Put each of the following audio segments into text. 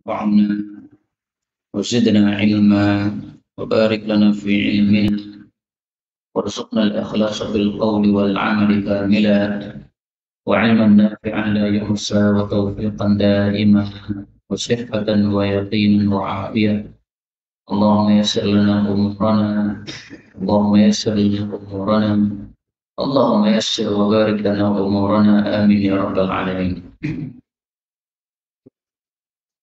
وعنا وزدنا علما وبارك لنا في علمنا وارزقنا الإخلاص في القول والعمل كاملا وعلما نافعا لا يحصى وتوفيقا دائما وصحة ويقينا وعافية. اللهم يسر لنا أمورنا اللهم يسر لنا أمورنا اللهم يسر وبارك لنا أمورنا آمين يا رب العالمين.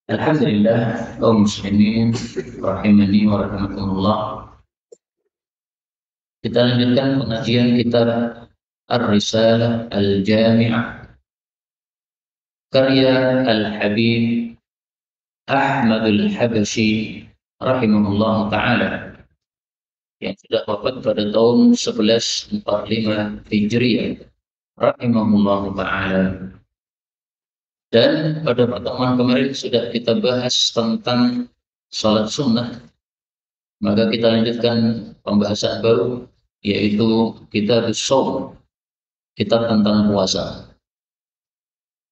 Alhamdulillah kaum muslimin rahimani wa rahimakumullah. Kita lanjutkan pengajian kitab Ar-Risalah Al-Jami'ah karya Al-Habib Ahmad Al-Habashi rahimahullah ta'ala yang sudah wafat pada tahun 1145 Hijriah rahimahullah ta'ala. Dan pada pertemuan kemarin sudah kita bahas tentang salat sunnah. Maka kita lanjutkan pembahasan baru, yaitu kitab shaum, kitab tentang puasa.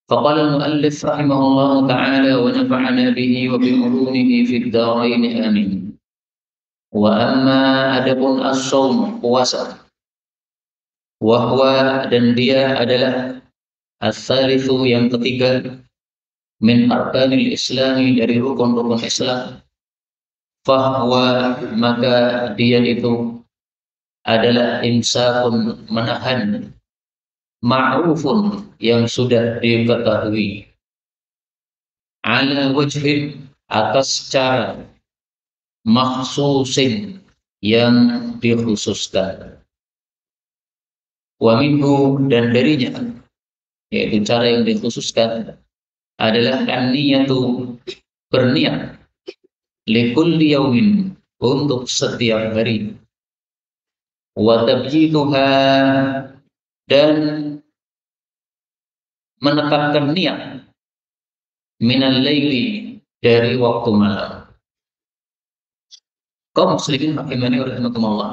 Faqala al-muallif rahimahullah ta'ala wa nafa'ana bihi wa bi ulumihi fid dharain amin. Wa amma adapun as-shaum, puasa, wa huwa, dan dia adalah as-salisu, yang ketiga, min arkanil islami, dari rukun-rukun Islam. Fahuwa, maka dia itu adalah imsakun, menahan, ma'rufun, yang sudah diketahui, ala wajhin, atas cara, makhsusin, yang dikhususkan. Wa minhu, dan darinya, yaitu cara yang dikhususkan adalah an-niyatu, berniat, likulli yaumin, untuk setiap hari, wa tabjituha, dan menetapkan niat, minal laili, dari waktu malam. Kaum muslimin rahimani wa rahimakumullah.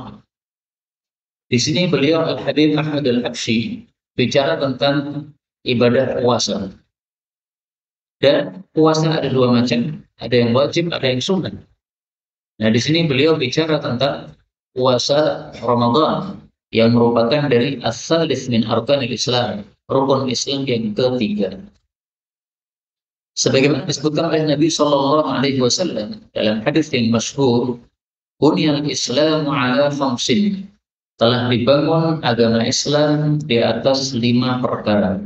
Di sini beliau Al-Habib Ahmad Al-Habashi bicara tentang ibadah puasa. Dan puasa ada dua macam, ada yang wajib, ada yang sunnah. Nah, di sini beliau bicara tentang puasa Ramadan yang merupakan dari as-salis min arkanil Islam, rukun Islam yang ketiga. Sebagaimana disebutkan oleh Nabi Shallallahu Alaihi Wasallam dalam hadis yang masyhur, "Bunyal Islamu ala khamsin." Telah dibangun agama Islam di atas 5 perkara.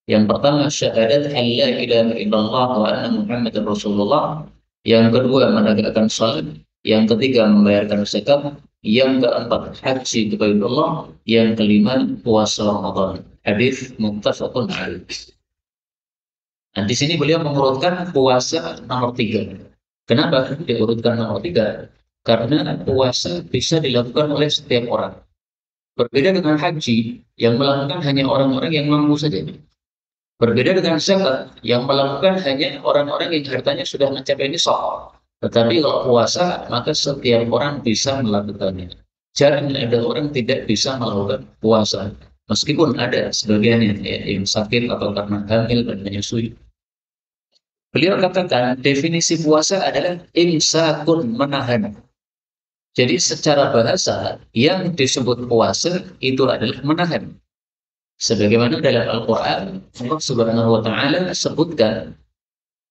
Yang pertama, syahadat an la ilaha illallah wa anna Muhammadar Rasulullah. Yang kedua, menegakkan salat. Yang ketiga, membayarkan zakat. Yang keempat, haji kepada Allah. Yang kelima, puasa Ramadan. Hadis muttafaqun alaih. Nah, di sini beliau mengurutkan puasa nomor 3. Kenapa diurutkan nomor 3? Karena puasa bisa dilakukan oleh setiap orang. Berbeda dengan haji, yang melakukan hanya orang-orang yang mampu saja. Berbeda dengan zakat, yang melakukan hanya orang-orang yang hartanya sudah mencapai nisab. Tetapi kalau puasa, maka setiap orang bisa melakukannya. Jarang ada orang tidak bisa melakukan puasa. Meskipun ada sebagian yang sakit atau karena hamil dan menyusui. Beliau katakan definisi puasa adalah imsakun, menahan. Jadi secara bahasa yang disebut puasa itu adalah menahan. Sebagaimana dalam Al-Quran, Allah Subhanahu wa Ta'ala sebutkan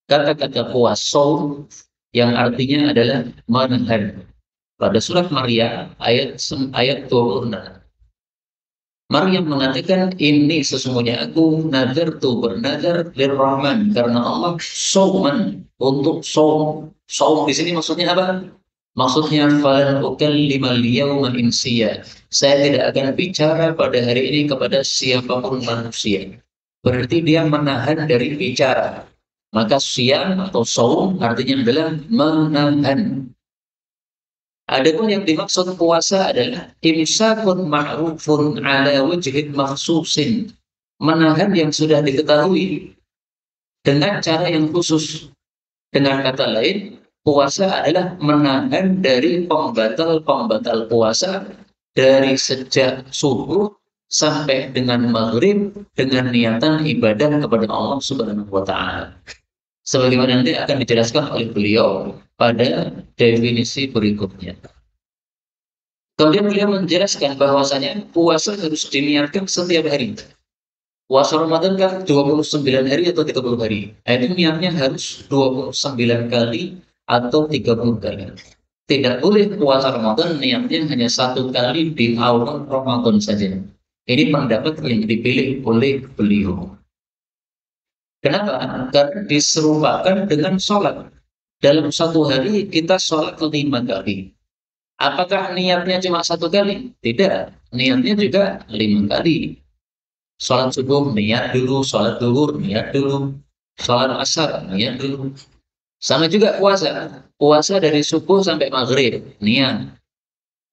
kata-kata puasa yang artinya adalah menahan. Pada surat Maryam ayat 26. Maryam mengatakan, ini sesungguhnya aku nadartu, bernadar lirrahman, karena Allah sauman, untuk saum. Saum di sini maksudnya apa? Maksudnya falan ukallimal yawma insiya. Saya tidak akan bicara pada hari ini kepada siapapun manusia. Berarti dia menahan dari bicara. Maka siyam atau saum artinya adalah menahan. Adapun yang dimaksud puasa adalah imsakun ma'rufun ala wajhin makhsusin. Menahan yang sudah diketahui dengan cara yang khusus. Dengan kata lain, puasa adalah menahan dari pembatal-pembatal puasa dari sejak subuh sampai dengan maghrib dengan niatan ibadah kepada Allah Subhanahu wa Ta'ala. Sebagaimana nanti akan dijelaskan oleh beliau pada definisi berikutnya. Kemudian beliau menjelaskan bahwasanya puasa harus diniatkan setiap hari. Puasa Ramadan kan 29 hari atau 30 hari. Nah, itu niatnya harus 29 kali atau 30 kali. Tidak boleh puasa Ramadan niatnya hanya satu kali di awal Ramadan saja. Ini pendapat yang dipilih oleh beliau. Kenapa? Karena diserupakan dengan sholat. Dalam satu hari kita sholat 5 kali. Apakah niatnya cuma satu kali? Tidak. Niatnya juga 5 kali. Sholat subuh niat dulu, sholat duhur niat dulu, sholat asar niat dulu. Sama juga puasa. Puasa dari subuh sampai maghrib niat.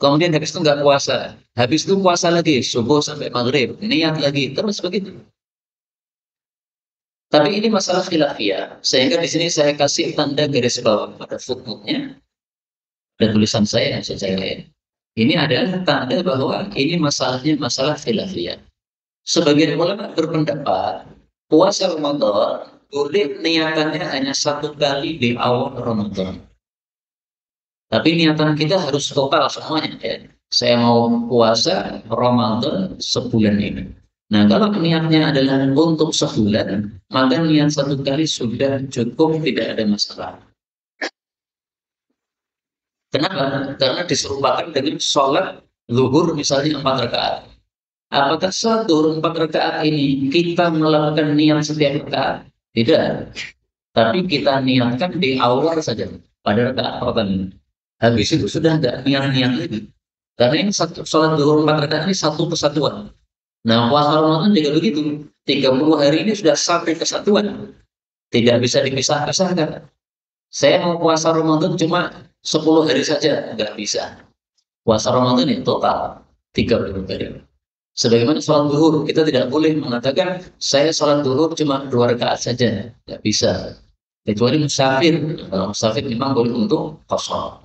Kemudian habis itu nggak puasa. Habis itu puasa lagi, subuh sampai maghrib niat lagi. Terus begitu. Tapi ini masalah khilafiyah. Sehingga di sini saya kasih tanda garis bawah pada footnote-nya dan tulisan saya. Ini adalah tanda bahwa ini masalahnya masalah khilafiyah. Sebagian ulama berpendapat puasa Ramadan boleh niatannya hanya satu kali di awal Ramadan. Tapi niatan kita harus total semuanya ya. Saya mau puasa Ramadan sebulan ini. Nah, kalau niatnya adalah untuk sebulan, maka niat satu kali sudah cukup, tidak ada masalah. Kenapa? Karena diserupakan dengan sholat zuhur misalnya 4 rakaat. Apakah sholat zuhur 4 rakaat ini kita melakukan niat setiap rakaat? Tidak. Tapi kita niatkan di awal saja pada rakaat pertama. Habis itu sudah tidak niat-niat lagi. Karena ini sholat zuhur 4 rakaat ini satu kesatuan. Nah, puasa Ramadan juga begitu. 30 hari ini sudah satu kesatuan. Tidak bisa dipisah-pisahkan. Saya mau puasa Ramadan cuma 10 hari saja, nggak bisa. Puasa Ramadan ini total 30 hari. Sebagaimana sholat zuhur, kita tidak boleh mengatakan saya sholat zuhur cuma 2 rakaat saja, nggak bisa. Kecuali musafir. Kalau musafir memang boleh untuk qasar.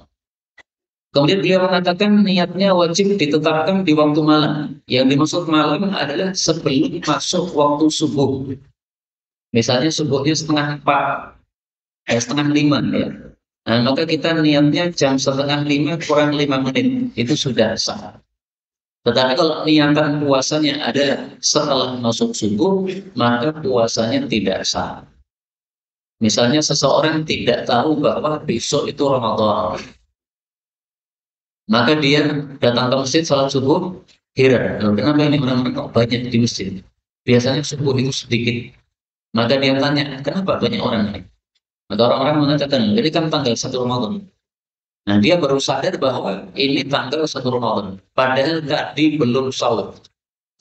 Kemudian dia mengatakan niatnya wajib ditetapkan di waktu malam. Yang dimaksud malam adalah sebelum masuk waktu subuh. Misalnya subuhnya setengah 4, setengah 5 ya. Nah, maka kita niatnya jam setengah 5 kurang 5 menit. Itu sudah sah. Tetapi kalau niatan puasanya ada setelah masuk subuh, maka puasanya tidak sah. Misalnya seseorang tidak tahu bahwa besok itu Ramadan. Maka dia datang ke masjid salat subuh, heran. Kenapa ini orang-orang kok banyak di masjid? Biasanya subuh itu sedikit. Maka dia tanya, kenapa banyak orang ini? Maka orang-orang mengatakan, ini kan tanggal 1 Ramadan. Nah, dia baru sadar bahwa ini tanggal 1 Ramadan. Padahal tadi belum sahur.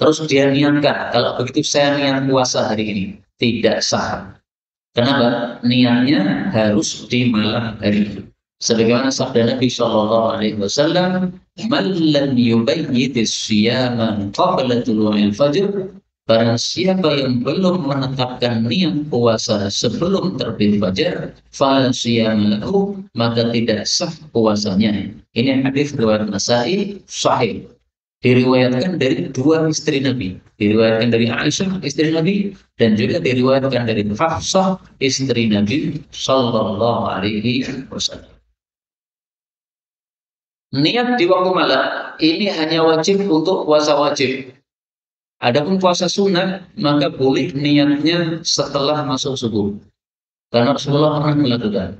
Terus dia niatkan, kalau begitu saya niat puasa hari ini. Tidak sah. Kenapa? Niatnya harus di malam hari. Sebagaimana sabda Nabi Shallallahu Alaihi Wasallam, "Man lam yubayyidis siyama qabla tulu'il fajr." Barang siapa yang belum menetapkan niat puasa sebelum terbit fajar, fala siyama lahu, maka tidak sah puasanya. Ini hadis riwayat Nasa'i sahih. Diriwayatkan dari dua istri Nabi. Diriwayatkan dari Aisyah istri Nabi dan juga diriwayatkan dari Hafsah istri Nabi Shallallahu Alaihi Wasallam. Niat di waktu malam ini hanya wajib untuk puasa wajib. Adapun puasa sunnah maka boleh niatnya setelah masuk subuh. Karena Rasulullah pernah melakukan.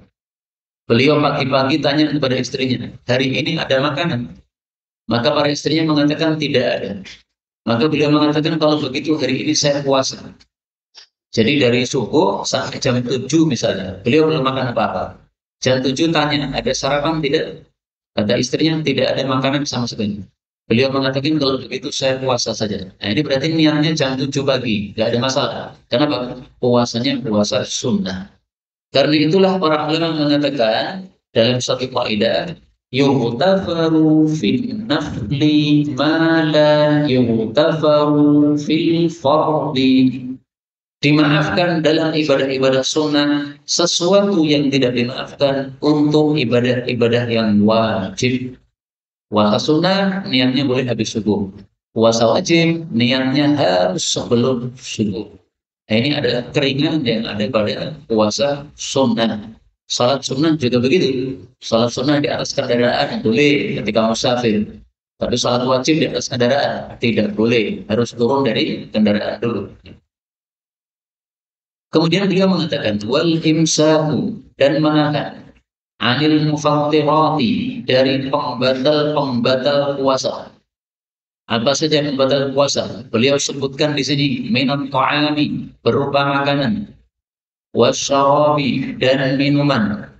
Beliau pagi-pagi tanya kepada istrinya, hari ini ada makanan? Maka para istrinya mengatakan tidak ada. Maka beliau mengatakan kalau begitu hari ini saya puasa. Jadi dari subuh sampai jam 7 misalnya, beliau belum makan apa-apa. Jam 7 tanya, ada sarapan tidak? Kata istrinya tidak ada makanan sama sekali. Beliau mengatakan kalau begitu saya puasa saja. Nah, ini berarti niatnya jam 7 pagi, nggak ada masalah. Kenapa? Puasanya puasa sunnah. Karena itulah para ulama mengatakan dalam satu kaidah, yughtafaru fil nafli ma la yughtafaru fil fardhi. Dimaafkan dalam ibadah-ibadah sunnah sesuatu yang tidak dimaafkan untuk ibadah-ibadah yang wajib. Puasa sunnah niatnya boleh habis subuh. Puasa wajib niatnya harus sebelum subuh. Nah, ini adalah keringan yang ada pada puasa sunnah. Salat sunnah juga begitu. Salat sunnah di atas kendaraan boleh ketika musafir. Tapi salat wajib di atas kendaraan tidak boleh. Harus turun dari kendaraan dulu. Kemudian dia mengatakan wal imsaku dan menahan anil mufattirati dari pembatal-pembatal puasa. Apa saja pembatal puasa? Beliau sebutkan di sini minat ta'ami berupa makanan, wasyarabi dan minuman,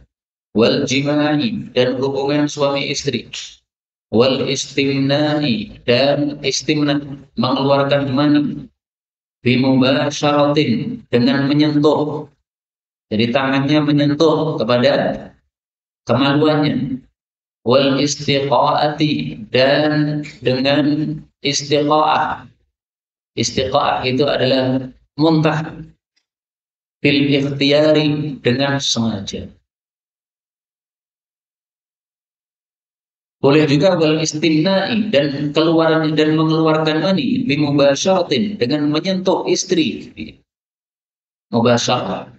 wal jima'i dan hubungan suami istri, wal istimnani dan istimna mengeluarkan mani, bimubasyaratin dengan menyentuh. Jadi tangannya menyentuh kepada kemaluannya, wal istiqaati dan dengan istiqaah. Istiqaah itu adalah muntah bil ikhtiyari dengan sengaja. Boleh juga wal istimna'i dan keluaran dan mengeluarkan mani bimubasyaratin dengan menyentuh istri. Mubasyarah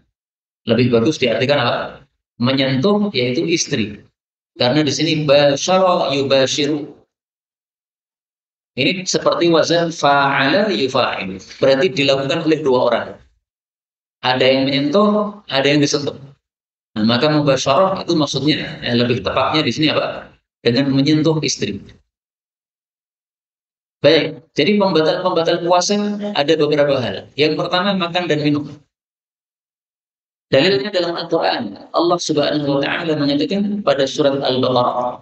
lebih bagus diartikan apa? Menyentuh yaitu istri. Karena di sini basyara yubashiru. Ini seperti wazan fa'ala yufa'ilu. Berarti dilakukan oleh dua orang. Ada yang menyentuh, ada yang disentuh. Nah, maka mubasyarah itu maksudnya lebih tepatnya di sini apa? Dengan menyentuh istri. Baik, jadi pembatal-pembatal puasa ada beberapa hal. Yang pertama makan dan minum. Dalilnya dalam Al-Quran. Allah Subhanahu wa Ta'ala menyatakan pada surat Al-Baqarah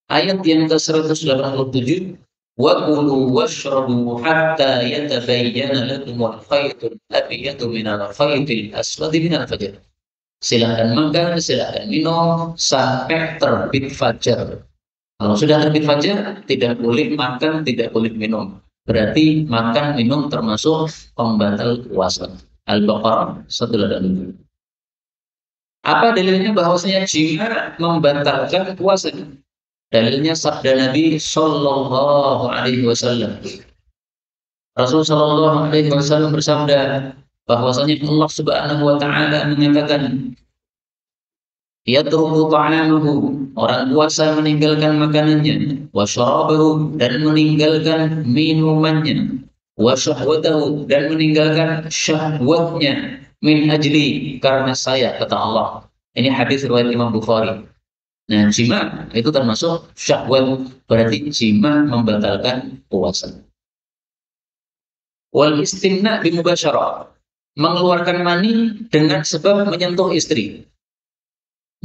ayat yang ke-187, wa kulu washrabu hatta yatabayyana lakum al-khaytul abyadu minal khaytil aswadi minal fajr. Silakan makan, silakan minum sampai terbit fajar. Kalau sudah terbit fajar, tidak boleh makan, tidak boleh minum. Berarti makan, minum termasuk pembatal puasa. Al-Baqarah 187. Apa dalilnya bahwasanya jima membatalkan puasa? Dalilnya sabda Nabi Sallallahu Alaihi Wasallam. Rasul Sallallahu Alaihi Wasallam bersabda bahwasanya Allah Subhanahu Wa Taala mengatakan, yatruku ta'amahu, orang puasa meninggalkan makanannya, wa syarabahu dan meninggalkan minumannya, wa syahwatahu dan meninggalkan syahwatnya, min ajli karena saya, kata Allah. Ini hadis riwayat Imam Bukhari. Nah, jima itu termasuk syahwat, berarti jima membatalkan puasa. Wal istimna bimubasyarah, mengeluarkan mani dengan sebab menyentuh istri.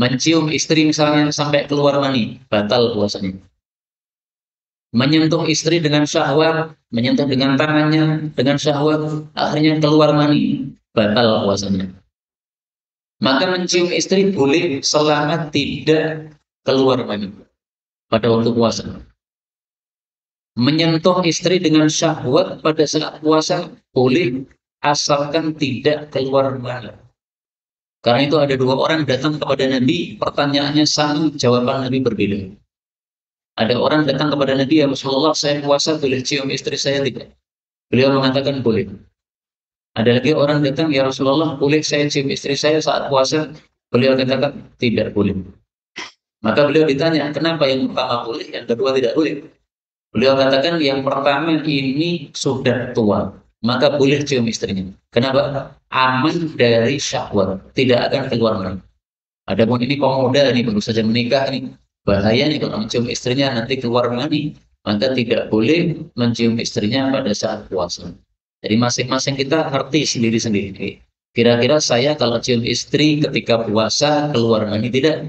Mencium istri misalnya sampai keluar mani, batal puasanya. Menyentuh istri dengan syahwat, menyentuh dengan tangannya dengan syahwat, akhirnya keluar mani, batal puasanya. Maka mencium istri boleh selama tidak keluar mani pada waktu puasa. Menyentuh istri dengan syahwat pada saat puasa boleh asalkan tidak keluar mani. Karena itu ada dua orang datang kepada Nabi, pertanyaannya sama, jawaban Nabi berbeda. Ada orang datang kepada Nabi, ya Rasulullah, saya puasa, boleh cium istri saya tidak? Beliau mengatakan boleh. Ada lagi orang datang, ya Rasulullah, boleh saya cium istri saya saat puasa? Beliau katakan tidak boleh. Maka beliau ditanya, kenapa yang pertama boleh, yang kedua tidak boleh? Beliau katakan yang pertama ini sudah tua, maka boleh cium istrinya. Kenapa? Aman dari syahwat, tidak akan keluar mani. Adapun ini kaum muda ini baru saja menikah nih, bahaya nih kalau mencium istrinya nanti keluar mani, maka tidak boleh mencium istrinya pada saat puasa. Jadi masing-masing kita ngerti sendiri-sendiri. Kira-kira saya kalau cium istri ketika puasa keluar mani tidak?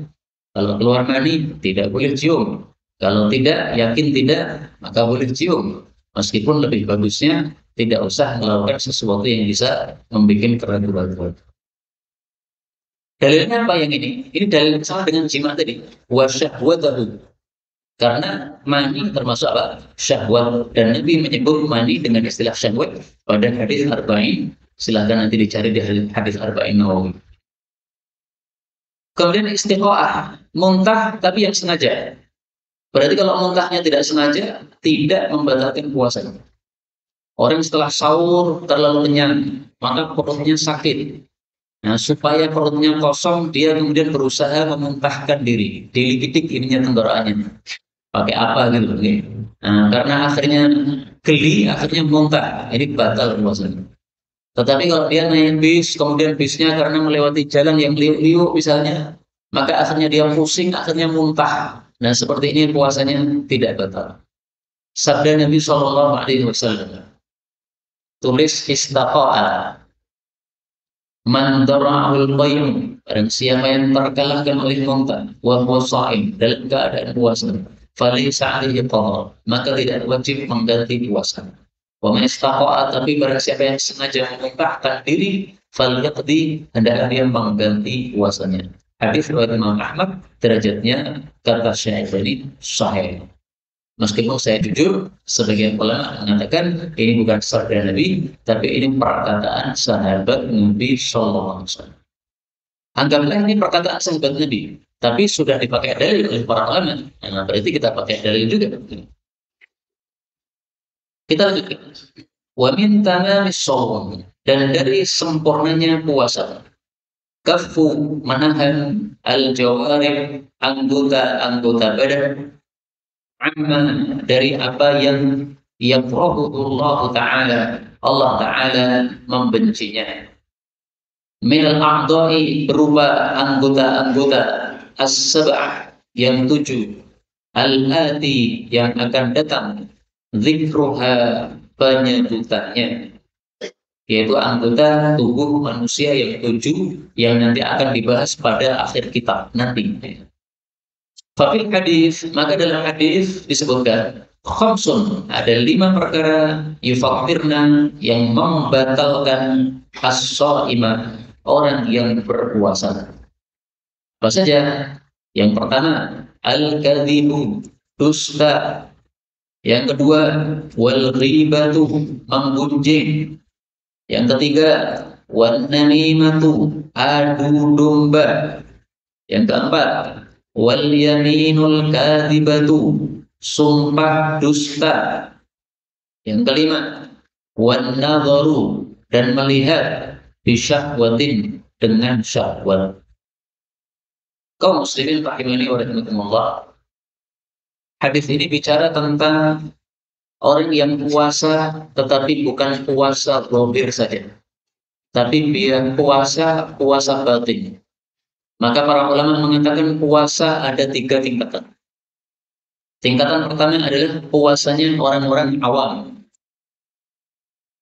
Kalau keluar mani tidak boleh cium. Kalau tidak, yakin tidak, maka boleh cium. Meskipun lebih bagusnya tidak usah melakukan sesuatu yang bisa membuat keraguan. Dalilnya apa yang ini? Ini dalil sama dengan jima tadi. Wa syahwatahu. Karena mani termasuk apa? Syahwat. Dan Nabi menyebut mani dengan istilah syahwat pada hadis Arba'in. Silahkan nanti dicari di hadis Arba'in Nawawi. Kemudian istiqa'ah, muntah tapi yang sengaja. Berarti kalau muntahnya tidak sengaja, tidak membatalkan puasanya. Orang setelah sahur terlalu kenyang, maka perutnya sakit. Nah, supaya perutnya kosong, dia kemudian berusaha memuntahkan diri, dilikitik ininya tenggorokannya. Pakai apa gitu, gitu. Nah, karena akhirnya geli, akhirnya muntah. Ini batal puasanya. Tetapi kalau dia naik bis, kemudian bisnya karena melewati jalan yang liuk-liuk misalnya, maka akhirnya dia pusing, akhirnya muntah. Nah, seperti ini puasanya tidak batal. Sabda Nabi Shallallahu Alaihi Wasallam, tulis istaqa'a man dara'ul qayyum, barang siapa yang terkalahkan oleh muntah wa huwa shaim, dalam keadaan puasa, falaysa alaihi qada, maka tidak wajib mengganti puasa. Wa man istaqa'a, tapi barang siapa yang sengaja memuntahkan diri, falyaqdi, hendaklah dia mengganti puasanya. Hadis riwayat Imam Ahmad, derajatnya kata Syekh ini sahih. Meskipun saya jujur, sebagian ulama mengatakan ini bukan sabda Nabi, tapi ini perkataan sahabat Nabi Sallallahu Alaihi Wasallam. Anggaplah ini perkataan sahabat Nabi, tapi sudah dipakai dalil oleh para ulama. Nah, berarti kita pakai dalil juga. Kita lanjutkan. Wa min tamamis shaum, dan dari sempurnanya puasa, kafu menahan al-jawarih, anggota-anggota badan, amma, dari apa yang yakrahuhullah ta'ala, Allah ta'ala membencinya, minal a'dha'i, berupa anggota-anggota, as-sab'ah, yang 7, al-ati, yang akan datang, zikruha, penyebutannya, yaitu anggota tubuh manusia yang 7 yang nanti akan dibahas pada akhir kitab nanti. Fafil hadis, maka dalam hadis disebutkan khamsun, ada 5 perkara yufakirna, yang membatalkan as-shaima, orang yang berpuasa. Apa saja? Yang pertama, al-kadhibu, dusta. Yang kedua, wal ghibatu, menggunjing. Yang ketiga, wan namimatu, adu domba. Yang keempat, wal yaminul kadhibatu, sumpah dusta. Yang kelima, wan nadharu, dan melihat bisyahwatin, dengan syahwat. Kaum muslimin rahimani wa rahimakumullah, hadis ini bicara tentang orang yang puasa tetapi bukan puasa zahir saja, tapi dia puasa batin. Maka para ulama mengatakan puasa ada 3 tingkatan. Tingkatan pertama adalah puasanya orang-orang awam.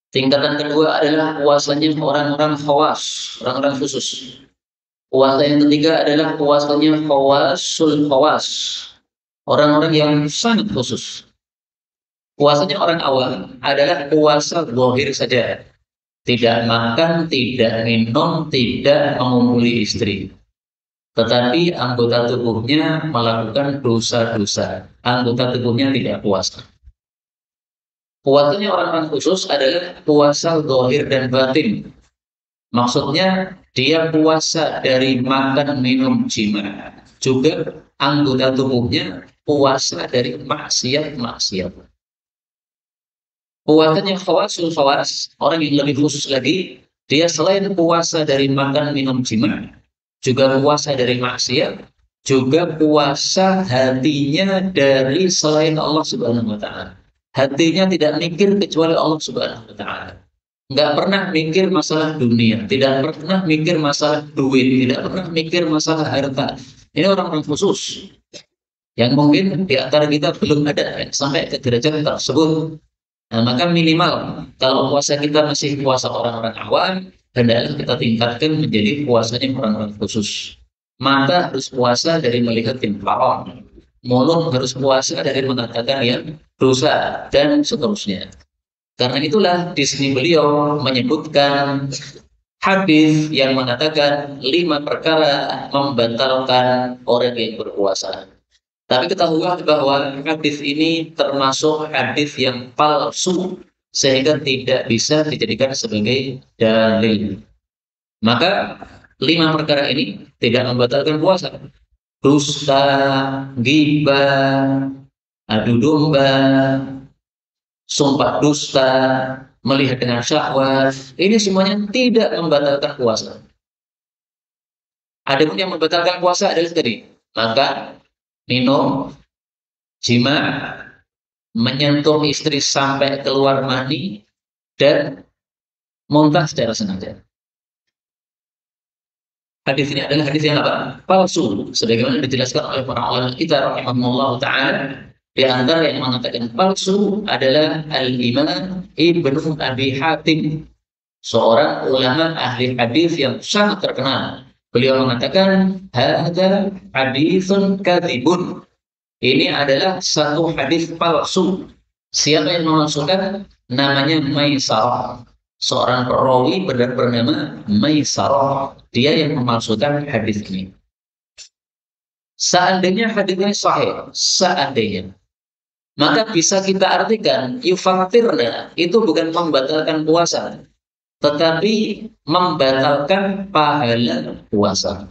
Tingkatan kedua adalah puasanya orang-orang khawas, orang-orang khusus. Puasa yang ketiga adalah puasanya khawasul khawas, orang-orang yang sangat khusus. Puasanya orang awam adalah puasa zahir saja. Tidak makan, tidak minum, tidak mengumpuli istri. Tetapi anggota tubuhnya melakukan dosa-dosa. Anggota tubuhnya tidak puasa. Puasanya orang-orang khusus adalah puasa zahir dan batin. Maksudnya dia puasa dari makan, minum, jima. Juga anggota tubuhnya puasa dari maksiat-maksiat. Puasanya khawasul khawas, orang yang lebih khusus lagi, dia selain puasa dari makan, minum, jima, juga puasa dari maksiat, juga puasa hatinya dari selain Allah Subhanahu wa Ta'ala. Hatinya tidak mikir kecuali Allah Subhanahu wa Ta'ala. Nggak pernah mikir masalah dunia, tidak pernah mikir masalah duit, tidak pernah mikir masalah harta. Ini orang-orang khusus yang mungkin di antara kita belum ada sampai ke derajat tersebut. Nah, maka minimal kalau puasa kita masih puasa orang-orang awam, hendaklah kita tingkatkan menjadi puasanya orang-orang khusus. Mata harus puasa dari melihat yang haram, mulut harus puasa dari mengatakan yang dosa, dan seterusnya. Karena itulah di sini beliau menyebutkan hadis yang mengatakan 5 perkara membatalkan orang yang berpuasa. Tapi ketahuilah bahwa hadis ini termasuk hadis yang palsu, sehingga tidak bisa dijadikan sebagai dalil. Maka 5 perkara ini tidak membatalkan puasa. Dusta, ghibah, adu domba, sumpah dusta, melihat dengan syahwat, ini semuanya tidak membatalkan puasa. Adapun yang membatalkan puasa adalah tadi makan, minum, jima, menyentuh istri sampai keluar mani, dan muntah secara sengaja. Hadis ini adalah hadis yang apa? Palsu. Sebagaimana dijelaskan oleh para ulama kita rahimahumullah taala, di antara yang mengatakan palsu adalah Al-Imam Ibnu Abi Hatim, seorang ulama ahli hadis yang sangat terkenal. Beliau mengatakan, hadza haditsun kadzibun. Ini adalah satu hadis palsu. Siapa yang memasukkan? Namanya Maisarah. Seorang perawi bernama Maisarah. Dia yang memasukkan hadis ini. Seandainya hadis ini sahih, seandainya, maka bisa kita artikan yufatirna itu bukan membatalkan puasa, tetapi membatalkan pahala puasa.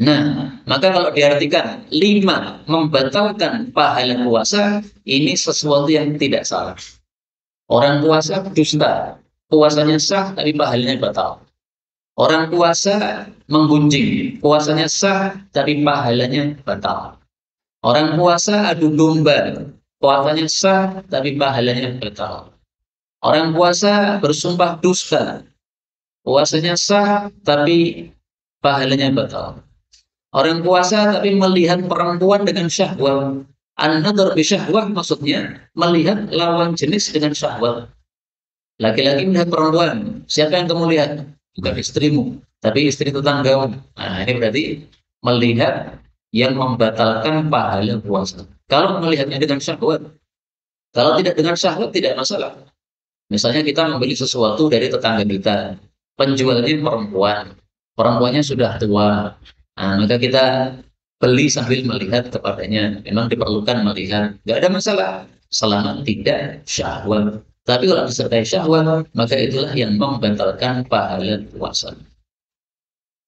Nah, maka kalau diartikan 5 membatalkan pahala puasa, ini sesuatu yang tidak salah. Orang puasa dusta, puasanya sah tapi pahalanya batal. Orang puasa menggunjing, puasanya sah tapi pahalanya batal. Orang puasa adu domba, puasanya sah tapi pahalanya batal. Orang puasa bersumpah dusta, puasanya sah tapi pahalanya batal. Orang puasa tapi melihat perempuan dengan syahwat. An-nadhar bi syahwat maksudnya melihat lawan jenis dengan syahwat. Laki-laki melihat perempuan, siapa yang kamu lihat? Bukan istrimu, tapi istri tetanggamu. Nah, ini berarti melihat yang membatalkan pahala puasa. Kalau melihatnya dengan syahwat, kalau tidak dengan syahwat tidak masalah. Misalnya kita membeli sesuatu dari tetangga kita, penjualnya perempuan, perempuannya sudah tua. Nah, maka kita beli sambil melihat kepadanya. Memang diperlukan melihat, nggak ada masalah selama tidak syahwat. Tapi kalau disertai syahwat, maka itulah yang membatalkan pahala puasa.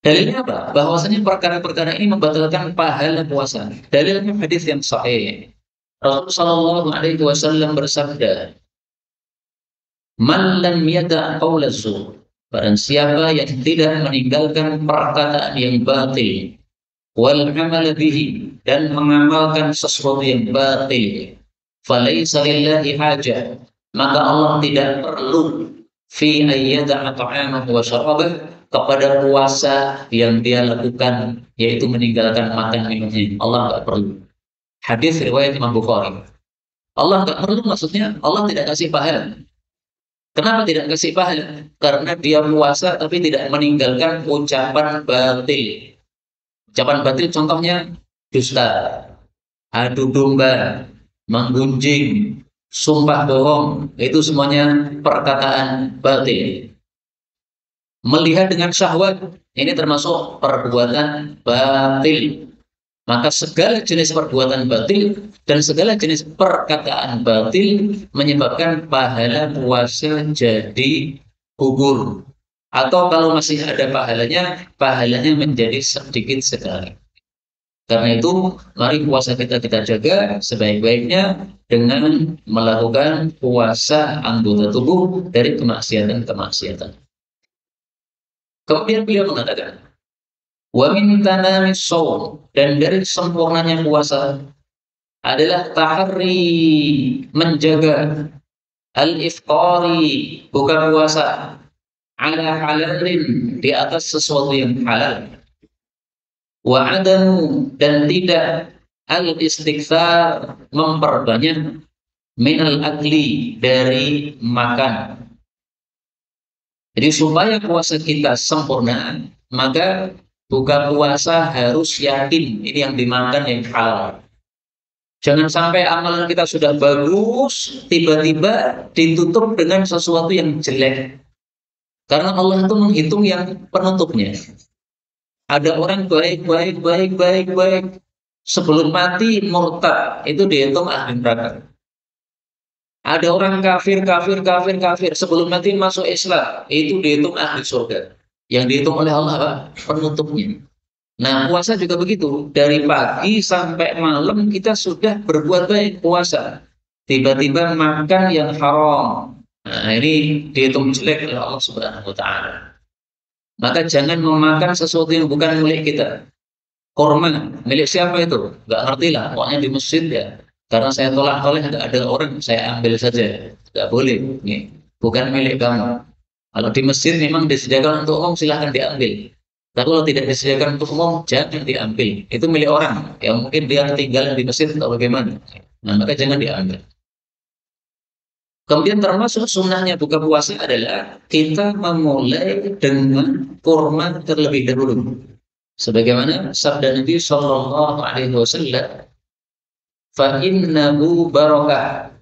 Dalilnya apa? Bahwasanya perkara-perkara ini membatalkan pahala puasa. Dalilnya hadis yang sahih. Rasulullah Shallallahu Alaihi Wasallam bersabda, "Man lam yada' qaula zur." Barang siapa yang tidak meninggalkan perkataan yang batil, wal amal bihi, dan mengamalkan sesuatu yang batil, falaysa lillahi hajah, maka Allah tidak perlu fi ayyada'a ta'amahu wa syarabah, kepada puasa yang dia lakukan, yaitu meninggalkan makan minumnya. Allah nggak perlu. Hadis riwayat Imam Bukhari. Allah nggak perlu maksudnya Allah tidak kasih pahala. Kenapa tidak kasih pahala? Karena dia puasa tapi tidak meninggalkan ucapan batil. Ucapan batil contohnya dusta, adu domba, menggunjing, sumpah bohong, itu semuanya perkataan batil. Melihat dengan syahwat, ini termasuk perbuatan batil. Maka segala jenis perbuatan batil dan segala jenis perkataan batil menyebabkan pahala puasa jadi gugur. Atau kalau masih ada pahalanya, pahalanya menjadi sedikit sekali. Karena itu, mari puasa kita jaga sebaik-baiknya dengan melakukan puasa anggota tubuh dari kemaksiatan-kemaksiatan. Kemudian beliau mengatakan, wa min tanamis shaum, dan dari sempurnanya puasa adalah tahri, menjaga, al-iftari, buka puasa, ala halalin, di atas sesuatu yang halal, wa adamu, dan tidak, al-istighfar, memperbanyak, minal akli, dari makan. Jadi supaya puasa kita sempurna, maka buka puasa harus yakin ini yang dimakan yang halal. Jangan sampai amalan kita sudah bagus, tiba-tiba ditutup dengan sesuatu yang jelek. Karena Allah itu menghitung yang penutupnya. Ada orang baik, sebelum mati murtad, itu dihitung ahli neraka. Ada orang kafir, sebelum mati masuk Islam, itu dihitung ahli surga. Yang dihitung oleh Allah apa? Penutupnya. Nah, puasa juga begitu. Dari pagi sampai malam kita sudah berbuat baik puasa. tiba-tiba makan yang haram. Nah, ini dihitung jelek oleh Allah Subhanahu wa taala. Maka jangan memakan sesuatu yang bukan milik kita. Korma, milik siapa itu? Nggak ngerti lah, pokoknya di masjid ya. Karena saya tolak-tolak ada orang, saya ambil saja. Nggak boleh. Nih, bukan milik kamu. Kalau di masjid memang disediakan untuk umum, silahkan diambil. Tapi kalau tidak disediakan untuk umum, jangan diambil. Itu milik orang. Ya mungkin dia tinggal di masjid atau bagaimana. Nah, maka jangan diambil. Kemudian termasuk sunnahnya buka puasa adalah kita memulai dengan kurma terlebih dahulu. Sebagaimana sabda Nabi Shallallahu Alaihi Wasallam, "Fa innahu barakah."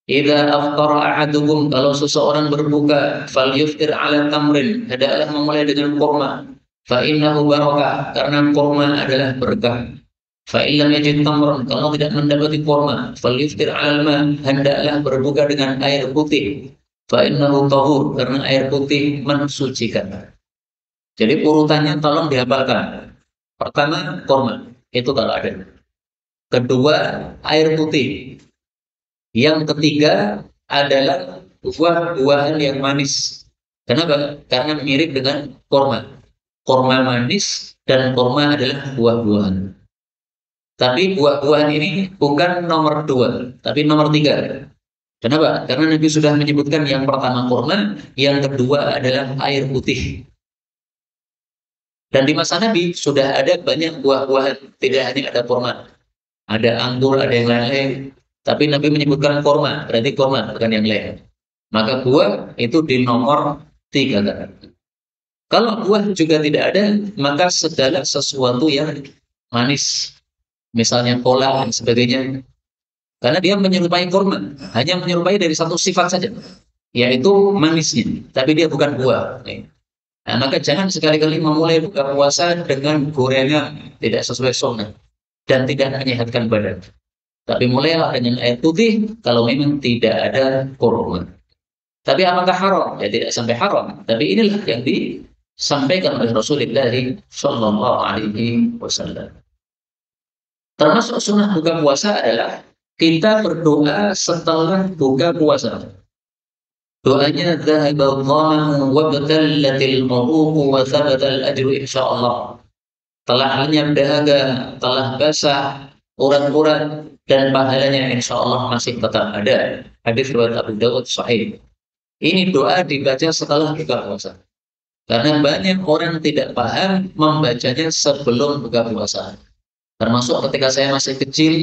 Idza aftara ahadukum, kalau seseorang berbuka, falyuftir ala tamrin, hendaklah memulai dengan kurma. Fa innahu barakah, karena kurma adalah berkah. Fa illam yajid tamran, kalau tidak mendapati kurma, falyuftir ala ma, hendaklah berbuka dengan air putih. Fa innahu tahur, karena air putih mensucikan. Jadi urutannya tolong dihafalkan. Pertama, kurma, itu kalau ada. Kedua, air putih. Yang ketiga adalah buah-buahan yang manis. Kenapa? Karena mirip dengan kurma. Kurma manis dan kurma adalah buah-buahan. Tapi buah-buahan ini bukan nomor dua, tapi nomor tiga. Kenapa? Karena Nabi sudah menyebutkan yang pertama kurma, yang kedua adalah air putih. Dan di masa Nabi sudah ada banyak buah-buahan, tidak hanya ada kurma. Ada anggur, ada yang lain-lain. Tapi Nabi menyebutkan kurma, berarti kurma, bukan yang lain. Maka buah itu di nomor tiga. Kalau buah juga tidak ada, maka segala sesuatu yang manis, misalnya cola dan sebagainya, karena dia menyerupai kurma, hanya menyerupai dari satu sifat saja, yaitu manisnya, tapi dia bukan buah. Nah, maka jangan sekali-kali memulai buka puasa dengan gorengan tidak sesuai sunnah dan tidak menyehatkan badan. Tapi mulailah dengan air putih kalau memang tidak ada kurma. Tapi apakah haram? Ya tidak sampai haram. Tapi inilah yang disampaikan oleh Rasulullah Shallallahu Alaihi Wasallam. Termasuk sunnah buka puasa adalah kita berdoa setelah buka puasa. Doanya dzahaballahu wa batallatil maruq wa thabatal ajru insyaallah. Telah lenyap dahaga, telah basah urat-urat, dan pahalanya insya Allah masih tetap ada. Hadis riwayat Abu Dawud sahih. Ini doa dibaca setelah buka puasa. Karena banyak orang tidak paham membacanya sebelum buka puasa. Termasuk ketika saya masih kecil,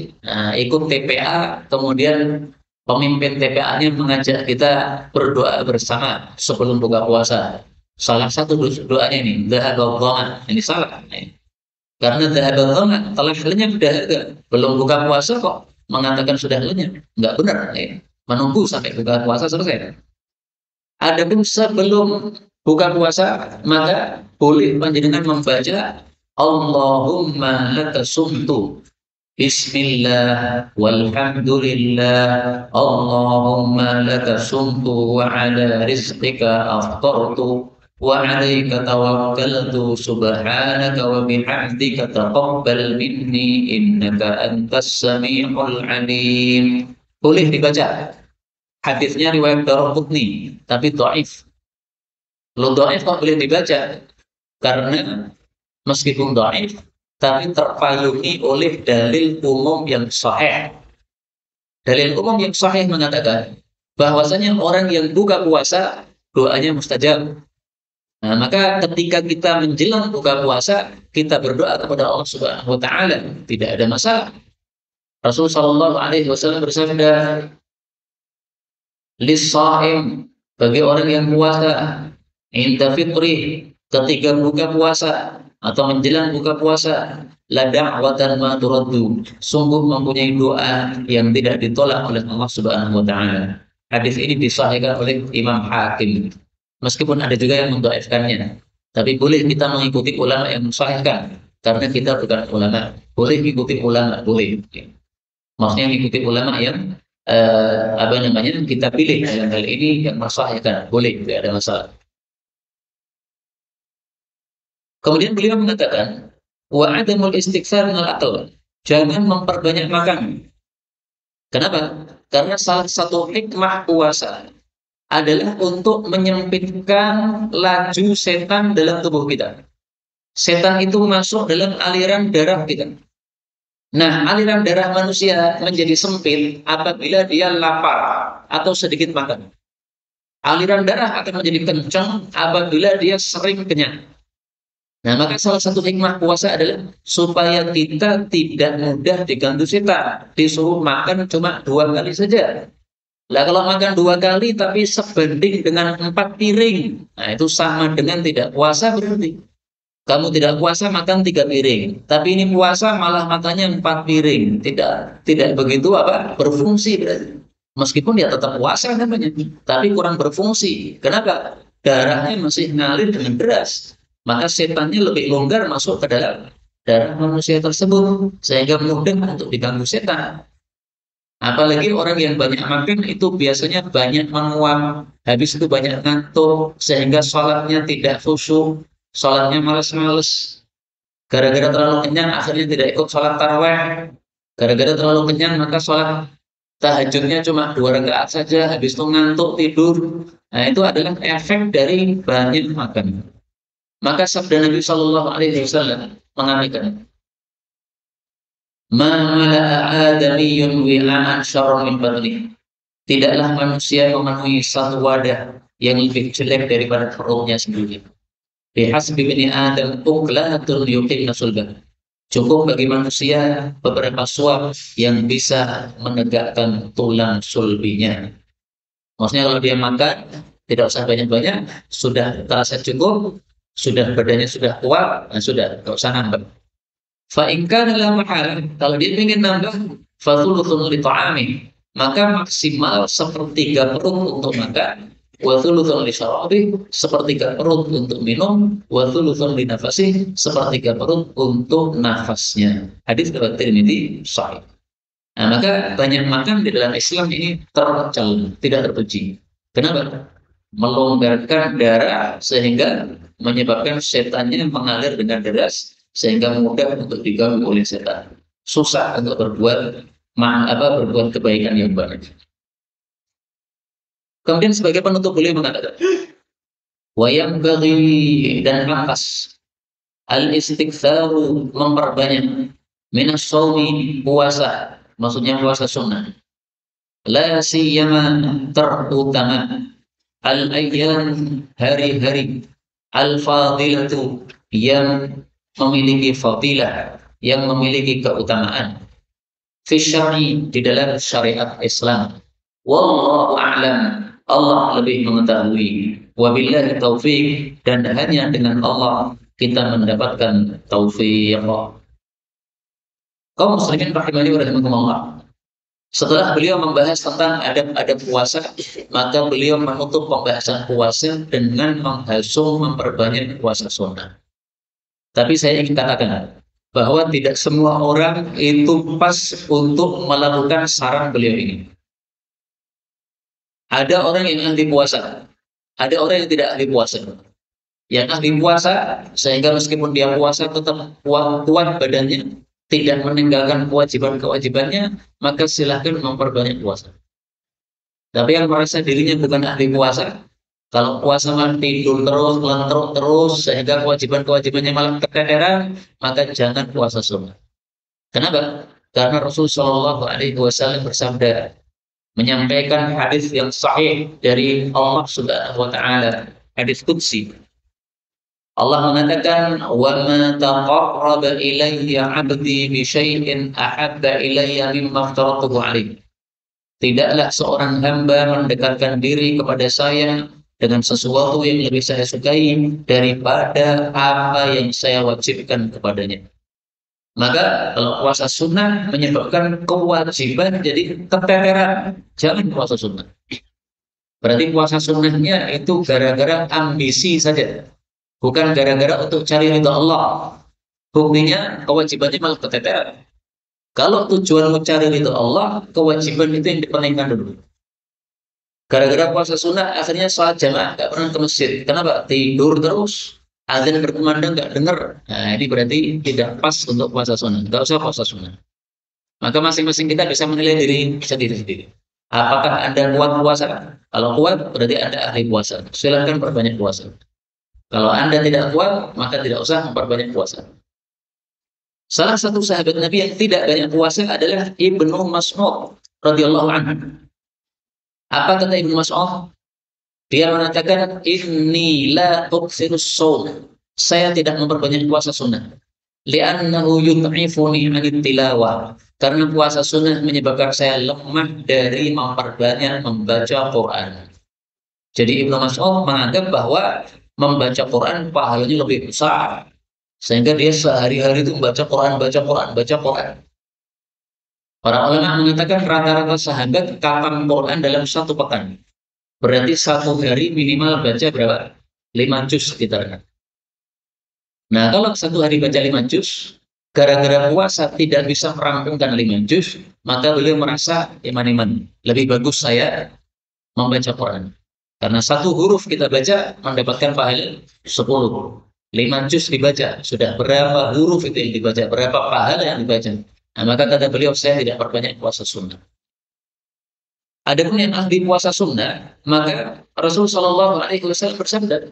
ikut TPA, kemudian pemimpin TPA-nya mengajak kita berdoa bersama sebelum buka puasa. Salah satu doanya ini, dhahaballah, ini salah. Karena dhahaballah telah lenyap dahaga, belum buka puasa kok mengatakan sudah lenyap, nggak benar. Menunggu sampai buka puasa selesai. Adapun sebelum buka puasa, maka boleh panjenengan membaca Allahumma laka sumtu Bismillah walhamdulillah Allahumma laka sumtu wa ala rizqika aftartu wa alaika tawakkaltu subhanaka wa bihamdika taqabbal minni innaka antas sami'ul alim. Boleh dibaca. Hadisnya riwayat Daraqutni, tapi dhaif. Lo dhaif kok boleh dibaca? Karena meskipun dhaif, tapi terpayungi oleh dalil umum yang sahih. Dalil umum yang sahih mengatakan bahwasanya orang yang buka puasa doanya mustajab. Nah, maka ketika kita menjelang buka puasa, kita berdoa kepada Allah Subhanahu wa taala, tidak ada masalah. Rasulullah Shallallahu Alaihi Wasallam bersabda, "Lis-shaim," bagi orang yang puasa, "inda fitri," ketika buka puasa atau menjelang buka puasa, "la da'watan ma turaddu," sungguh mempunyai doa yang tidak ditolak oleh Allah Subhanahu wa taala. Hadis ini disahihkan oleh Imam Hakim. Meskipun ada juga yang mendhaifkannya, tapi boleh kita mengikuti ulama yang mensahihkan karena kita bukan ulama. Boleh mengikuti ulama, boleh. Maksudnya mengikuti ulama yang kita pilih dalam hal ini yang mensahihkan, boleh, tidak ada masalah. Kemudian beliau mengatakan, wa adamul istighfar minal akal, jangan memperbanyak makan. Kenapa? Karena salah satu hikmah puasa adalah untuk menyempitkan laju setan dalam tubuh kita. Setan itu masuk dalam aliran darah kita. Nah, aliran darah manusia menjadi sempit apabila dia lapar atau sedikit makan. Aliran darah akan menjadi kencang apabila dia sering kenyang. Nah, maka salah satu hikmah puasa adalah supaya kita tidak mudah diganggu setan. Disuruh makan cuma 2 kali saja. Lah kalau makan 2 kali tapi sebanding dengan 4 piring, nah itu sama dengan tidak puasa berarti. Kamu tidak puasa makan 3 piring, tapi ini puasa malah makannya 4 piring. Tidak begitu apa berfungsi berarti. Meskipun dia tetap puasa namanya, tapi kurang berfungsi. Kenapa? Darahnya masih ngalir dengan deras. Maka setannya lebih longgar masuk ke dalam darah manusia tersebut sehingga mudah untuk diganggu setan. Apalagi orang yang banyak makan itu biasanya banyak menguap, habis itu banyak ngantuk, sehingga sholatnya tidak khusyuk, sholatnya males-males. Gara-gara terlalu kenyang, akhirnya tidak ikut sholat taraweh. Gara-gara terlalu kenyang, maka sholat tahajudnya cuma 2 rakaat saja, habis itu ngantuk tidur. Nah, itu adalah efek dari banyak makan. Maka sabda Nabi Shallallahu Alaihi Wasallam mengatakan, "Ma mala'a adamiyun wi'aan syarrun min batnih." Tidaklah manusia memenuhi satu wadah yang lebih jelek daripada perutnya sendiri. Bihasbi bani Adam uklatul yuqimna sulbah. Cukup bagi manusia beberapa suap yang bisa menegakkan tulang sulbinya. Maksudnya kalau dia makan, tidak usah banyak-banyak, sudah terasa cukup, sudah badannya sudah kuat, nah sudah, tidak usah nambah. Fa'inkan adalah mahal, kalau dia ingin nambah, fathuluthun li ta'ami, maka maksimal sepertiga perut untuk makan, wa thuluthun li syarabi, sepertiga perut untuk minum, wa thuluthun li nafasi, sepertiga perut untuk nafasnya. Hadis riwayat Tirmidzi sahih. Nah, maka banyak makan di dalam Islam ini tercela, tidak terpuji. Kenapa? Melonggarkan darah sehingga menyebabkan setannya mengalir dengan deras sehingga mudah untuk diganggu oleh setan. Susah untuk berbuat kebaikan yang banyak. Kemudian sebagai penutup beliau mengatakan, wayang bagi dan pantas al-istighfaru memperbanyak minas shaumi puasa, maksudnya puasa sunnah. La siyama terutama al-ayyam hari-hari al-fadilatu yang memiliki fadilah, yang memiliki keutamaan fi syar'i di dalam syariat Islam. Wallahu a'lam. Allah lebih mengetahui. Wabillahi taufik, dan hanya dengan Allah kita mendapatkan taufik. Kaum muslimin rahimani wa rahimakumullah. Setelah beliau membahas tentang adab-adab puasa, maka beliau menutup pembahasan puasa dengan menghasung memperbanyak puasa sunnah. Tapi saya ingin katakan bahwa tidak semua orang itu pas untuk melakukan saran beliau ini. Ada orang yang ahli puasa, ada orang yang tidak ahli puasa. Yang ahli puasa, sehingga meskipun dia puasa tetap kuat badannya, tidak meninggalkan kewajiban-kewajibannya, maka silahkan memperbanyak puasa. Tapi yang merasa dirinya bukan ahli puasa, kalau puasa malah tidur terus, melentruk terus, sehingga kewajiban-kewajibannya malah keteteran, maka jangan puasa sunnah. Kenapa? Karena Rasulullah Shallallahu Alaihi Wasallam bersabda, menyampaikan hadis yang sahih dari Allah Subhanahu Wa Taala, hadis qudsi. Allah mengatakan, wa ma taqarraba ilayya 'abdi bi syai'in ahabba ilayya mimma aftaratuhu 'alaihi. Tidaklah seorang hamba mendekatkan diri kepada saya dengan sesuatu yang lebih saya sukai daripada apa yang saya wajibkan kepadanya. Maka kalau puasa sunnah menyebabkan kewajiban jadi keteteran, jangan puasa sunnah. Berarti puasa sunnahnya itu gara-gara ambisi saja, bukan gara-gara untuk cari ridha Allah. Buktinya kewajibannya malah keteteran. Kalau tujuanmu cari ridha Allah, kewajiban itu yang dipentingkan dulu. Gara-gara puasa sunnah akhirnya sholat jamaah nggak pernah ke masjid. Kenapa? Tidur terus. Azan berkumandang nggak dengar. Nah, ini berarti tidak pas untuk puasa sunnah. Nggak usah puasa sunnah. Maka masing-masing kita bisa menilai diri sendiri-sendiri. Apakah Anda kuat puasa? Kalau kuat, berarti Anda ahli puasa. Silakan perbanyak puasa. Kalau Anda tidak kuat, maka tidak usah memperbanyak puasa. Salah satu sahabat Nabi yang tidak banyak puasa adalah Ibnu Mas'ud radhiyallahu anhu. Apa kata Ibnu Mas'ud? Dia mengatakan, "Inni la uksirus shaum." Saya tidak memperbanyak puasa sunnah. Li'annahu yud'ifuni 'anil tilawah. Karena puasa sunnah menyebabkan saya lemah dari memperbanyak membaca Quran. Jadi Ibnu Mas'ud menganggap bahwa membaca Quran pahalanya lebih besar. Sehingga dia sehari-hari itu baca Quran, baca Quran, baca Quran. Para ulama mengatakan rata-rata sahabat khatam Quran dalam satu pekan. Berarti satu hari minimal baca berapa? 5 juz sekitarnya. Nah, kalau satu hari baca 5 juz, gara-gara puasa tidak bisa merampungkan 5 juz, maka beliau merasa iman-iman. Lebih bagus saya membaca Quran. Karena satu huruf kita baca mendapatkan pahala 10. 5 juz dibaca, sudah berapa huruf itu yang dibaca, berapa pahala yang dibaca. Nah, maka kata beliau, saya tidak perbanyak puasa sunnah. Adapun yang ahli puasa sunnah, maka Rasulullah SAW bersabda,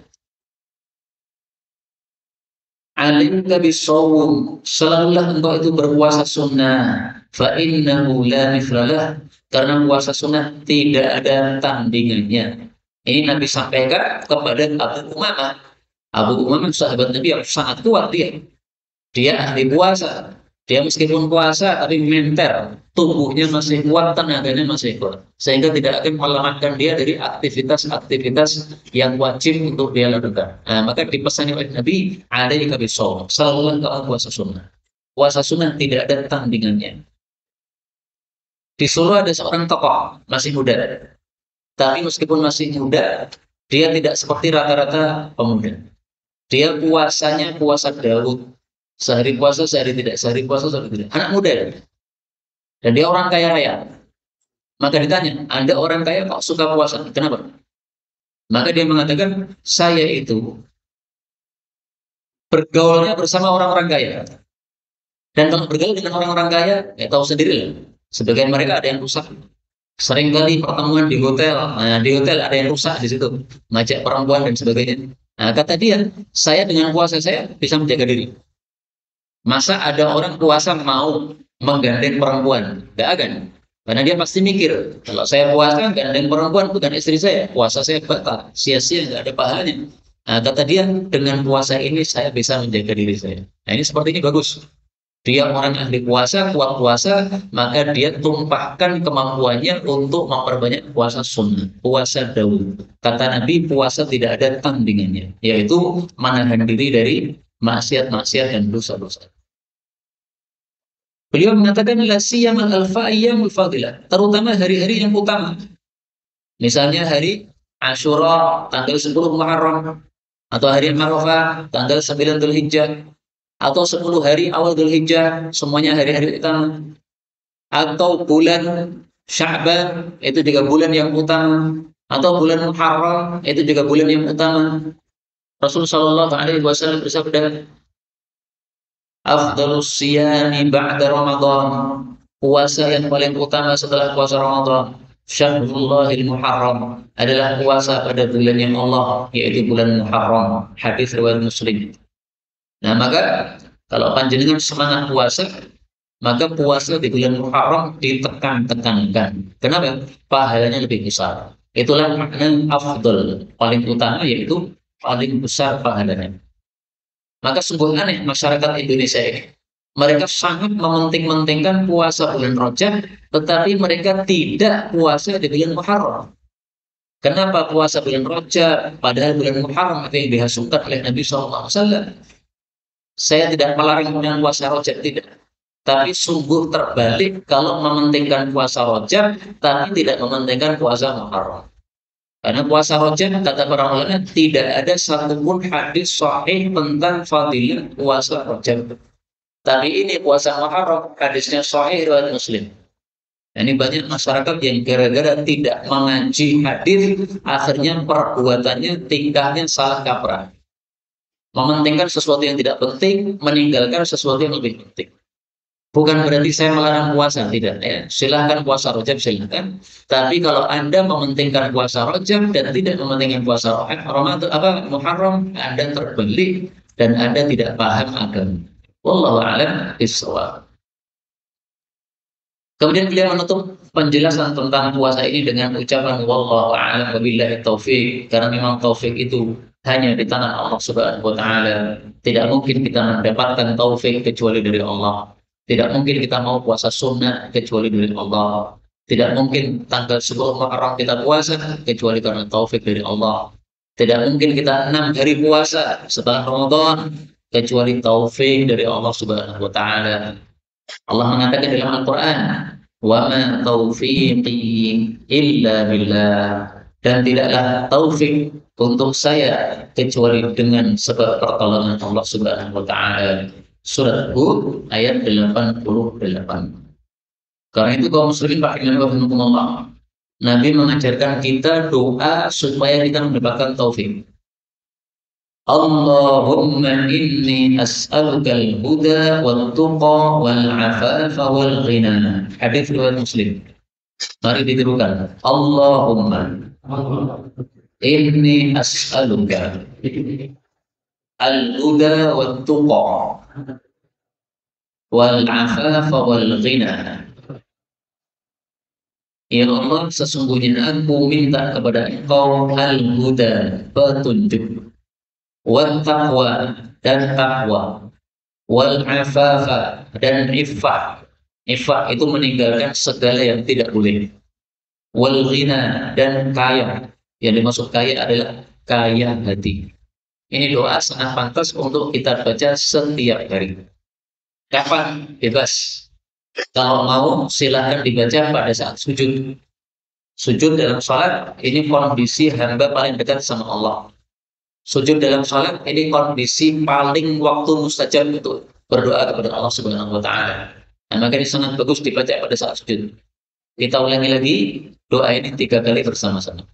"Alimka bisawm, selalulah engkau itu berpuasa sunnah, fa innahu la mithralah." Karena puasa sunnah tidak ada tandingannya. Ini Nabi sampaikan kepada Abu Umamah. Abu Umamah sahabat Nabi yang sangat kuat dia. Dia ahli puasa. Dia meskipun puasa tapi menter, tubuhnya masih kuat, tenaganya masih kuat, sehingga tidak akan melemahkan dia dari aktivitas-aktivitas yang wajib untuk dia lakukan. Nah, maka dipesan oleh Nabi, alaika bisawm, selalu kau puasa sunnah. Puasa sunnah tidak ada tandingannya. Di Solo ada seorang tokoh masih muda, tapi meskipun masih muda, dia tidak seperti rata-rata pemuda. Dia puasanya puasa Daud. Sehari puasa, sehari tidak. Sehari puasa, sehari tidak. Anak muda ya. Dan dia orang kaya raya. Maka ditanya, Anda orang kaya kok suka puasa? Kenapa? Maka dia mengatakan, saya itu bergaulnya bersama orang-orang kaya. Dan kalau bergaul dengan orang-orang kaya, ya tahu sendiri lah. Sebagian mereka ada yang rusak. Seringkali pertemuan di hotel. Nah, di hotel ada yang rusak di situ. Ngajak perempuan dan sebagainya. Nah, kata dia, saya dengan puasa saya bisa menjaga diri. Masa ada orang puasa mau menggandeng perempuan? Gak akan. Karena dia pasti mikir, kalau saya puasa gandeng perempuan bukan istri saya, puasa saya batal, sia-sia, nggak ada pahalanya. Nah, kata dia, dengan puasa ini saya bisa menjaga diri saya. Nah, ini seperti ini bagus. Dia orang ahli puasa, kuat puasa, maka dia tumpahkan kemampuannya untuk memperbanyak puasa sunnah, puasa Daud. Kata Nabi, puasa tidak ada tandingannya, yaitu menahan diri dari maksiat-maksiat dan dosa-dosa. Beliau mengatakan la siyamal al-fa'iyyamul fadilah, terutama hari-hari yang utama. Misalnya hari Asyura tanggal 10 Muharram, atau hari Arafah tanggal 9 Dzulhijjah, atau 10 hari awal Dzulhijjah, semuanya hari-hari utama. Atau bulan Sya'ban, itu juga bulan yang utama. Atau bulan Muharram, itu juga bulan yang utama. Rasulullah SAW bersabda, afdhalus siyami ba'da Ramadan, puasa yang paling utama setelah puasa Ramadan, Syahrullahil Muharram, adalah puasa pada bulan yang Allah, yaitu bulan Muharram. Hadis riwayat Muslim. Nah, maka kalau panjenengan semangat puasa, maka puasa di bulan Muharram ditekan-tekankan. Kenapa? Pahalanya lebih besar. Itulah makna afdal, paling utama, yaitu paling besar pahalanya. Maka sungguh aneh masyarakat Indonesia ini. Mereka sangat mementing-mentingkan puasa bulan Rajab, tetapi mereka tidak puasa di bulan Muharram. Kenapa puasa bulan Rajab, padahal bulan Muharram itu yang dihasilkan oleh Nabi SAW? Saya tidak melarang dengan puasa Rajab, tidak. Tapi sungguh terbalik kalau mementingkan puasa Rajab, tapi tidak mementingkan puasa Muharram. Karena puasa Rajab, kata para ulama, tidak ada satupun hadis sahih tentang fadilah puasa Rajab. Tapi ini puasa Muharram, hadisnya sahih riwayat Muslim. Ini banyak masyarakat yang gara-gara tidak mengaji hadis, akhirnya perbuatannya, tingkahnya salah kaprah. Mementingkan sesuatu yang tidak penting, meninggalkan sesuatu yang lebih penting. Bukan berarti saya melarang puasa, tidak ya. Silahkan puasa Rajab, silahkan. Tapi kalau Anda mementingkan puasa Rajab dan tidak mementingkan puasa Ramadan Muharram, Anda terbalik dan Anda tidak paham agama. Wallahu a'lam bishawab. Kemudian beliau menutup penjelasan tentang puasa ini dengan ucapan wallahu a'lam wabillahi taufik, karena memang taufik itu hanya di tangan Allah Subhanahu wa taala. Tidak mungkin kita mendapatkan taufik kecuali dari Allah. Tidak mungkin kita mau puasa sunnah kecuali dari Allah. Tidak mungkin tanggal 10 Muharram kita puasa kecuali karena taufik dari Allah. Tidak mungkin kita 6 hari puasa setelah Ramadan kecuali taufik dari Allah Subhanahu wa taala. Allah mengatakan dalam Al-Quran, wa ma taufiqi illa billah, dan tidaklah taufik untuk saya kecuali dengan sebab pertolongan Allah Subhanahu wa taala. Surat Hud ayat 88. Karena itu kaum muslimin rahimakumullah, Nabi mengajarkan kita doa supaya kita mendapatkan taufik. Allahumma inni as'aluka al-huda wal-tuqa wal-afafa wal-ghina. Hadis riwayat Muslim. Mari ditirukan. Allahumma inni as'aluka al-huda wal-tuqa wal-afafa wal-ghina. Ya Allah, sesungguhnya aku minta kepada Engkau al-huda, petunjuk, wal taqwa, dan takwa, wal afafa, dan iffah. Iffah itu meninggalkan segala yang tidak boleh. Wal ghina, dan kaya. Yang dimaksud kaya adalah kaya hati. Ini doa sangat pantas untuk kita baca setiap hari. Kapan? Bebas. Kalau mau silahkan dibaca pada saat sujud. Sujud dalam salat ini kondisi hamba paling dekat sama Allah. Sujud dalam salat ini kondisi paling waktu mustajab untuk berdoa kepada Allah Subhanahu wa taala. Nah, maka ini sangat bagus dibaca pada saat sujud. Kita ulangi lagi doa ini 3 kali bersama-sama.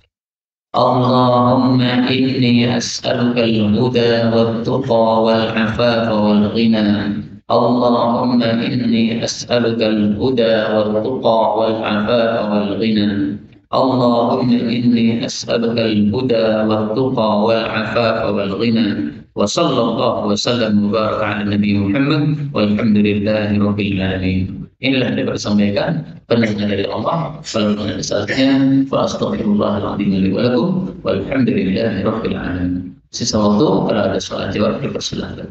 Allahumma inni as'aluka al-huda wat-tuqa wal-afafa wal-ghina. Allahumma inni as'aluka al-huda wat-tuqa wal-afafa wal-ghina. اللهم إني أسألك الهدى والتقى والعفاف والغنى وصلى الله وسلم وبارك على النبي محمد والحمد لله رب العالمين. Inilah yang disampaikan pendengar dari Allah. Kalau ada saatnya, astagfirullahaladzim li wa lakum walhamdulillahi rabbil alamin. Sisa waktu kalau ada soal jawab dipersilakan.